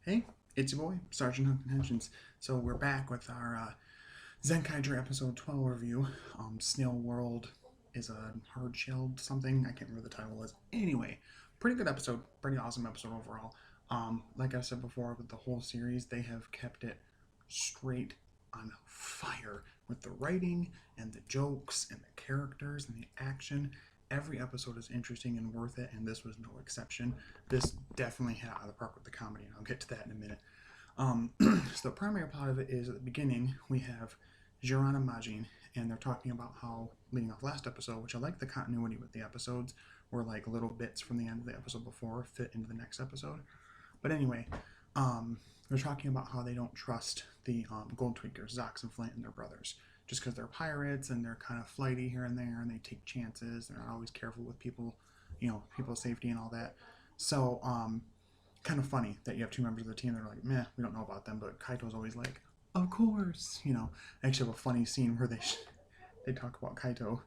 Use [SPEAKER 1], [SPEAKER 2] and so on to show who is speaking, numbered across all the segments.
[SPEAKER 1] Hey, it's your boy, Sergeant Hook Intentions. So we're back with our Zenkaiger episode 12 review. Snail World is a hard-shelled something. I can't remember the title was. Anyway, pretty good episode. Pretty awesome episode overall. Like I said before, with the whole series, they have kept it straight on fire with the writing and the jokes and the characters and the action. Every episode is interesting and worth it, and this was no exception. This definitely hit out of the park with the comedy, and I'll get to that in a minute. So the primary plot of it is at the beginning we have Jiran and Majin, and they're talking about how, leading off last episode, which I like the continuity with the episodes, where like little bits from the end of the episode before fit into the next episode. But anyway, they're talking about how they don't trust the Gold Tweakers, Zox and Flint, and their brothers, just because they're pirates and they're kind of flighty here and there, and they take chances. They're not always careful with people, people's safety and all that. So, kind of funny that you have two members of the team that are like, meh, we don't know about them, but Kaito's always like, of course, I actually have a funny scene where they talk about Kaito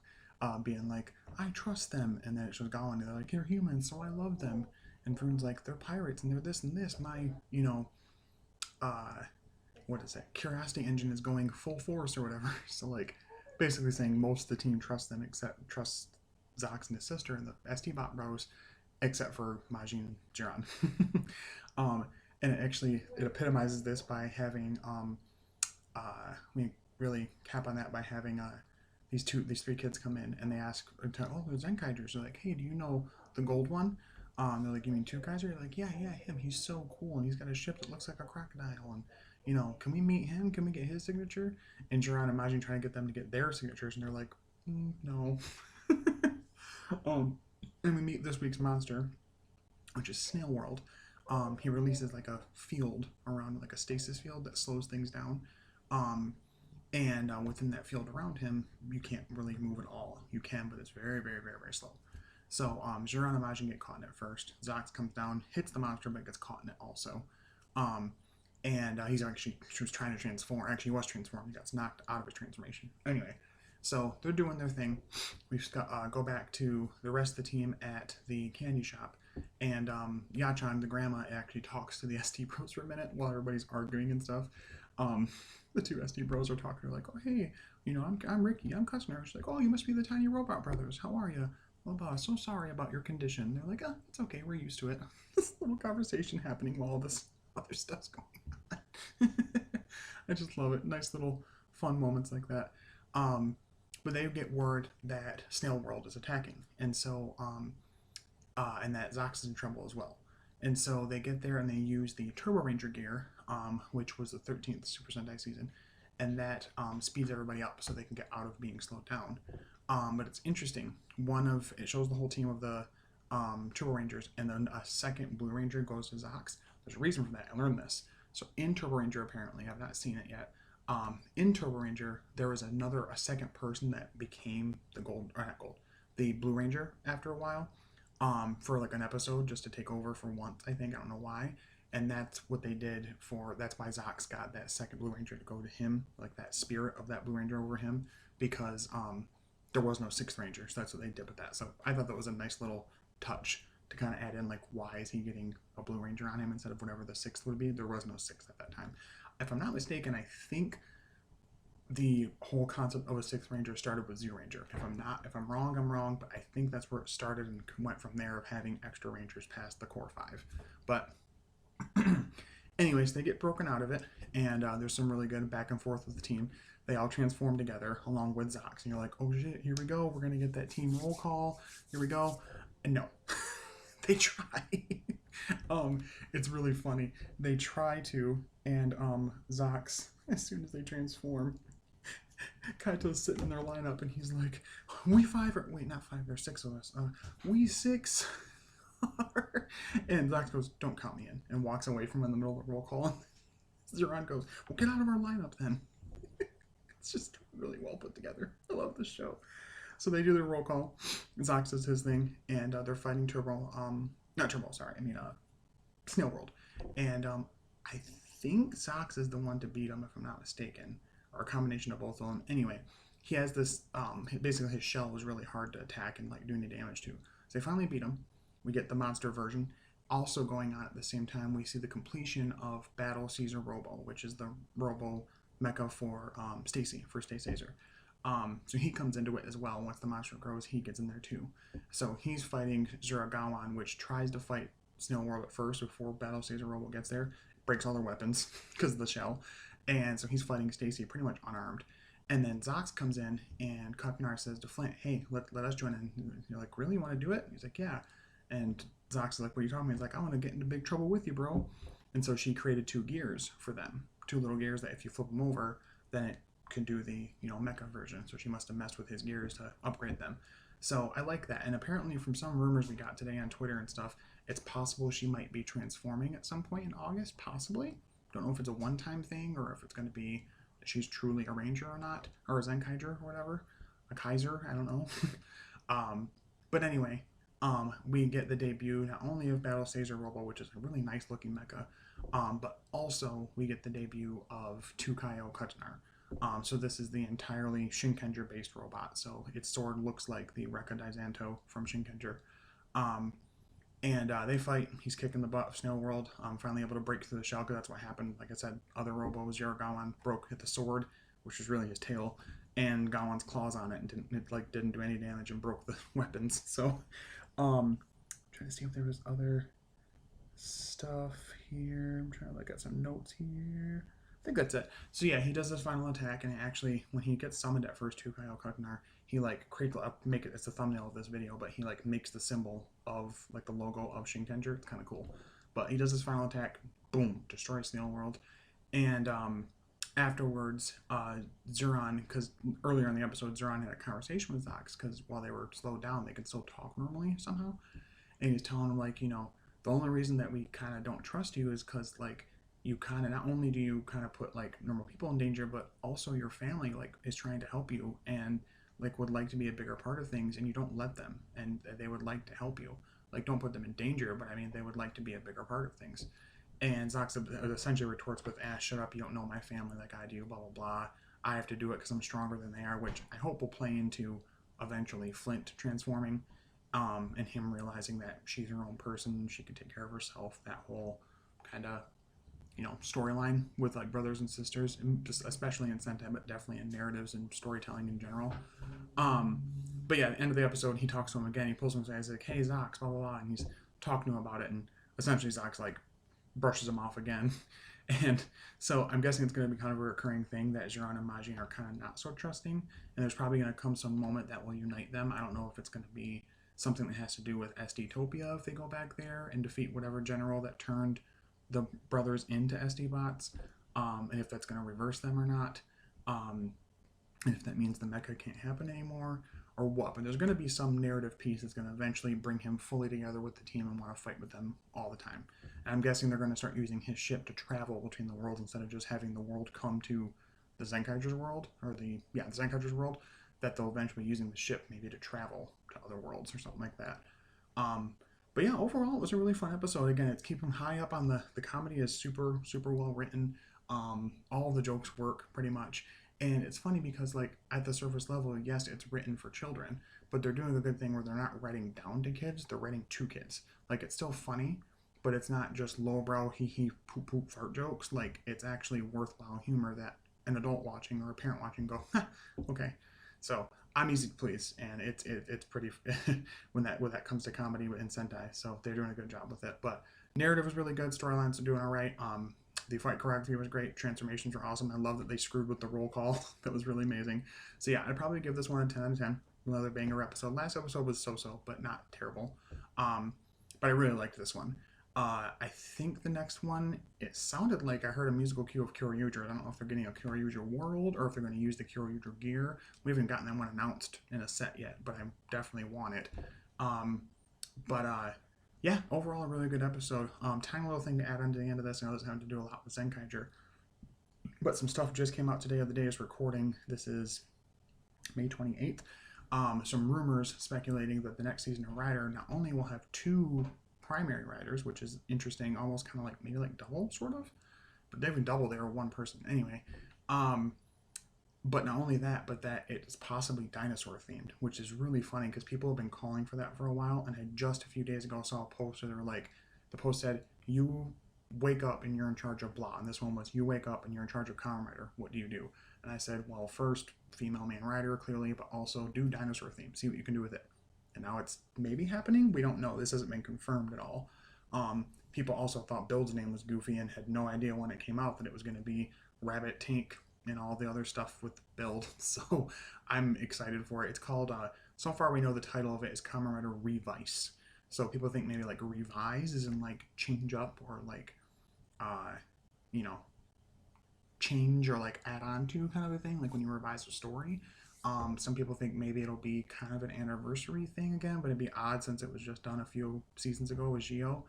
[SPEAKER 1] being like, I trust them, and then it shows Gowan, and they're like, you're humans, so I love them, and Vroon's like, they're pirates, and they're this and this, my, uh, what is it, curiosity engine is going full force or whatever, so like, basically saying most of the team trusts them, except trusts Zox and his sister and the ST-Bot bros, except for Majin and Jiran. um, and it epitomizes this by having we really cap on that by having these three kids come in and they ask, oh, the Zenkaigers. They're like, hey, do you know the gold one? They're like, you mean Two Kaiser? You're like, yeah, him. He's so cool, and he's got a ship that looks like a crocodile, and can we meet him? Can we get his signature? And Jiran and Majin trying to get them to get their signatures, and they're like, no. And we meet this week's monster, which is Snail World. He releases like a field around, like a stasis field that slows things down. And within that field around him, you can't really move at all. You can, but it's very, very, very, very slow. So Jiran and Majin get caught in it first. Zox comes down, hits the monster, but gets caught in it also. And she was trying to transform. Actually, he was transformed. He got knocked out of his transformation. Anyway, so they're doing their thing. We go back to the rest of the team at the candy shop. And Yachan, the grandma, actually talks to the ST Bros for a minute while everybody's arguing and stuff. The two ST Bros are talking. They're like, oh, hey, I'm Ricky. I'm Kutzner. She's like, oh, you must be the Tiny Robot Brothers. How are you? Well, boss, so sorry about your condition. They're like, oh, it's okay. We're used to it. This little conversation happening while all this other stuff's going on. I just love it. Nice little fun moments like that. But they get word that Snail World is attacking, and so and that Zox is in trouble as well. And so they get there and they use the Turbo Ranger gear, which was the 13th Super Sentai season, and that speeds everybody up so they can get out of being slowed down. But it's interesting. It shows the whole team of the Turbo Rangers, and then a second Blue Ranger goes to Zox. There's a reason for that. I learned this. So in Turbo Ranger, apparently, I've not seen it yet. In Turbo Ranger, there was a second person that became the Blue Ranger after a while, for like an episode just to take over for once. I think, I don't know why, and that's what they did that's why Zox got that second Blue Ranger to go to him, like that spirit of that Blue Ranger over him, because there was no sixth Ranger, so that's what they did with that. So I thought that was a nice little touch to kind of add in, like, why is he getting a Blue Ranger on him instead of whatever the sixth would be. There was no sixth at that time. If I'm not mistaken, I think the whole concept of a sixth Ranger started with Zero Ranger. If I'm wrong, I'm wrong, but I think that's where it started and went from there, of having extra Rangers past the core 5. But anyways, they get broken out of it, and there's some really good back and forth with the team. They all transform together along with Zox, and you're like, oh shit, here we go. We're gonna get that team roll call. Here we go. And no, they try. It's really funny. They try to, and Zox, as soon as they transform, Kaito's sitting in their lineup, and he's like, not five, there's six of us. We six are. And Zox goes, don't count me in, and walks away from him in the middle of the roll call. And Zeron goes, well, get out of our lineup then. It's just really well put together. I love this show. So they do their roll call. Zox does his thing, and they're fighting Snail World. And I think Zox is the one to beat him, if I'm not mistaken, or a combination of both of them. Anyway, he has this, basically his shell was really hard to attack and like do any damage to. So they finally beat him. We get the monster version. also going on at the same time, we see the completion of Battle Caesar Robo, which is the Robo mecha for Stacy, for Staysazer. So he comes into it as well. Once the monster grows, he gets in there too. So he's fighting Zuragawan, which tries to fight Snail World at first before Battle Caesar Robo gets there. Breaks all their weapons because of the shell. And so he's fighting Stacy pretty much unarmed. And then Zox comes in, and Kaknar says to Flint, hey, let us join in. And you're like, really? You want to do it? He's like, yeah. And Zox is like, what are you talking about? He's like, I want to get into big trouble with you, bro. And so she created 2 gears for them. 2 little gears that if you flip them over, then it can do the, mecha version. So she must have messed with his gears to upgrade them. So I like that. And apparently from some rumors we got today on Twitter and stuff, it's possible she might be transforming at some point in August, possibly. Don't know if it's a one-time thing or if it's going to be she's truly a ranger or not, or a Zenkaiger or whatever, a Kaiser, I don't know. But anyway, we get the debut not only of Battle Caesar Robo, which is a really nice looking mecha, but also we get the debut of Tukayo Kutnar. So this is the entirely Shinkenger based robot. So its sword looks like the Rekka Daizanto from Shinkenger. And they fight. He's kicking the butt of Snail World. Finally able to break through the shell, because that's what happened. Like I said, other Robos, Yaragawan hit the sword, which was really his tail, and Gawan's claws on it, and didn't do any damage and broke the weapons. So, trying to see if there was other stuff here. I'm trying to look at some notes here. I think that's it. So yeah, he does his final attack, and actually, when he gets summoned at first to Kyle Kaknar, he creates make it. It's the thumbnail of this video, but he makes the symbol of the logo of Shinkenger. It's kind of cool. But he does his final attack, boom, destroys Snail World, and afterwards, Zuran, because earlier in the episode, Zuran had a conversation with Zox, because while they were slowed down, they could still talk normally somehow, and he's telling him the only reason that we kind of don't trust you is because you kind of, not only do you kind of put normal people in danger, but also your family is trying to help you and would like to be a bigger part of things, and you don't let them, and they would like to help you. Don't put them in danger, but I mean, they would like to be a bigger part of things. And Zox essentially retorts with, shut up, you don't know my family like I do, blah, blah, blah. I have to do it because I'm stronger than they are, which I hope will play into eventually Flint transforming, and him realizing that she's her own person, she can take care of herself, that whole kind of storyline with brothers and sisters, and just especially in Sentai, but definitely in narratives and storytelling in general. But yeah, at the end of the episode, he talks to him again. He pulls him aside. He's like, "Hey, Zox, blah blah blah," and he's talking to him about it. And essentially, Zox brushes him off again. And so I'm guessing it's going to be kind of a recurring thing that Jiran and Majin are kind of not so trusting. And there's probably going to come some moment that will unite them. I don't know if it's going to be something that has to do with SD-topia if they go back there and defeat whatever general that turned the brothers into SD bots, and if that's going to reverse them or not, and if that means the mecha can't happen anymore or what. But there's going to be some narrative piece that's going to eventually bring him fully together with the team and want to fight with them all the time. And I'm guessing they're going to start using his ship to travel between the worlds instead of just having the world come to the Zenkaiger's world, or the Zenkaiger's world, that they'll eventually be using the ship maybe to travel to other worlds or something like that. But yeah, overall, it was a really fun episode. Again, it's keeping high up on the comedy is super, super well written. All the jokes work pretty much. And it's funny because, at the surface level, yes, it's written for children, but they're doing a good thing where they're not writing down to kids, they're writing to kids. It's still funny, but it's not just lowbrow, hee-hee, poop-poop fart jokes. It's actually worthwhile humor that an adult watching or a parent watching go, okay. So I'm easy to please, and it's pretty when that comes to comedy in Sentai. So they're doing a good job with it. But narrative was really good. Storylines are doing all right. The fight choreography was great. Transformations were awesome. I love that they screwed with the roll call. That was really amazing. So yeah, I'd probably give this one a 10 out of 10. Another banger episode. Last episode was so-so, but not terrible. But I really liked this one. I think the next one, it sounded like I heard a musical cue of Kyoryuger. I don't know if they're getting a Kyoryuger world or if they're going to use the Kyoryuger gear. We haven't gotten that one announced in a set yet, but I definitely want it. Yeah, overall a really good episode. Tiny little thing to add on to the end of this. I know this having to do a lot with Zenkaiger, but some stuff just came out today of the day's recording. This is May 28th. Some rumors speculating that the next season of Rider not only will have 2 primary writers, which is interesting, almost kind of maybe double, sort of, but they even double, they were one person anyway. But not only that, but that it's possibly dinosaur themed, which is really funny because people have been calling for that for a while, and I just a few days ago saw a poster. They were The post said, you wake up and you're in charge of blah. And this one was, you wake up and you're in charge of Kamen Rider. What do you do? And I said, well, first, female main rider, clearly, but also do dinosaur theme. See what you can do with it. And now it's maybe happening. We don't know. This hasn't been confirmed at all. People also thought Build's name was Goofy and had no idea when it came out that it was going to be Rabbit, Tank, and all the other stuff with Build. So I'm excited for it. It's called, so far we know the title of it is Kamen Rider Revise. So people think maybe like revise is in like change up or like, you know, change or like add on to kind of a thing, like when you revise a story. Some people think maybe it'll be kind of an anniversary thing again, but it'd be odd since it was just done a few seasons ago with Geo.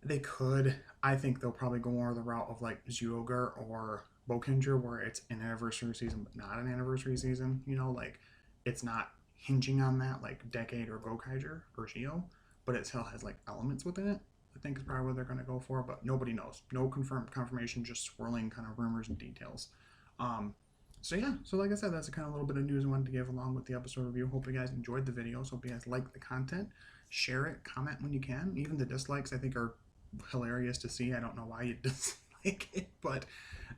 [SPEAKER 1] They could, I think they'll probably go more the route of like Zyuohger or Bokenger, where it's an anniversary season but not an anniversary season. You know, like it's not hinging on that like Decade or Gokaiger or Geo, but it still has like elements within it. I think is probably what they're going to go for, but nobody knows. No confirmation, just swirling kind of rumors and details. So yeah, so like I said, that's a kind of little bit of news I wanted to give along with the episode review. Hope you guys enjoyed the video. So hope you guys like the content. Share it, comment when you can. Even the dislikes I think are hilarious to see. I don't know why you dislike it, but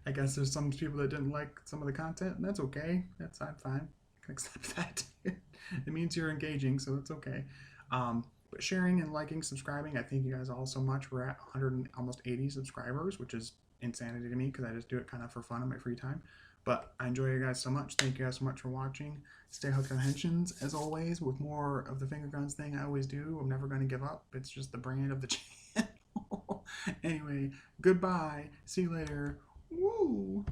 [SPEAKER 1] I guess there's some people that didn't like some of the content, and that's okay. I'm fine. I can accept that. It means you're engaging, so it's okay. But sharing and liking, subscribing, I thank you guys all so much. We're at 100 and almost 80 subscribers, which is insanity to me because I just do it kind of for fun in my free time. But I enjoy you guys so much. Thank you guys so much for watching. Stay hooked on Henshin's, as always, with more of the finger guns thing I always do. I'm never going to give up. It's just the brand of the channel. Anyway, goodbye. See you later. Woo!